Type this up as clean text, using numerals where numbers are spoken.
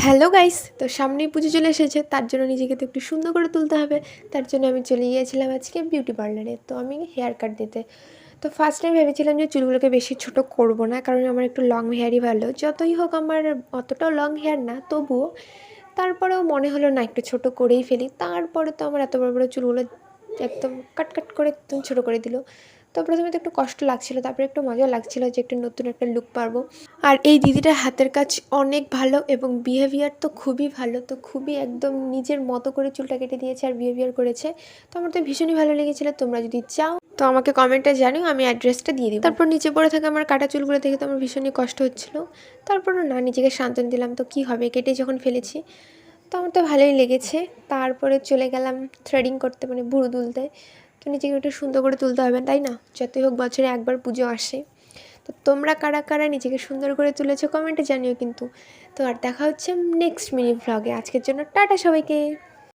Hello guys, তো সামনেই পুজো চলে এসেছে, তার জন্য নিজেকে তো একটু সুন্দর করে তুলতে হবে। তার জন্য আমি চলে গিয়েছিলাম আজকে বিউটি পার্লারে। তো আমি হেয়ার কাট দিতে। তো ফার্স্ট টাইম ভেবেছিলাম যে চুলগুলোকে বেশি ছোট করব না, কারণ আমার একটু লং হেয়ারই ভালো। যতই হোক আমার অতটাও লং হেয়ার না, তবুও তারপরেও মনে হলো না একটু ছোট করেই ফেলি। তারপরে তো আমার এত বড় বড় চুলগুলো একদম কাট কাট করে একদম ছোটো করে দিল। তো প্রথমে তো একটু কষ্ট লাগছিলো, তারপরে একটু মজা লাগছিলো যে একটু নতুন একটা লুক পারবো। আর এই দিদিটার হাতের কাজ অনেক ভালো এবং বিহেভিয়ার তো খুবই ভালো। তো খুবই একদম নিজের মতো করে চুলটা কেটে দিয়েছে আর বিহেভিয়ার করেছে। তো আমার তো ভীষণই ভালো লেগেছিলো। তোমরা যদি চাও তো আমাকে কমেন্টে জানিও, আমি অ্যাড্রেসটা দিয়ে দিই। তারপর নিচে পড়ে থাকে আমার কাটা চুলগুলো দেখে তো আমার ভীষণই কষ্ট হচ্ছিলো। তারপরও না, নিজেকে সান্ত্বনা দিলাম, তো কী হবে, কেটে যখন ফেলেছি। তো আমার তো ভালোই লেগেছে। তারপরে চলে গেলাম থ্রেডিং করতে, মানে ভুরু তুলতে। তো নিজেকে একটু সুন্দর করে তুলতে হবে, তাই না? যতই হোক বছরে একবার পুজো আসে। তো তোমরা কারা কারা নিজেকে সুন্দর করে তুলেছো কমেন্টে জানিও কিন্তু। তো আর দেখা হচ্ছে নেক্সট মিনি ভ্লগে। আজকের জন্য টাটা সবাইকে।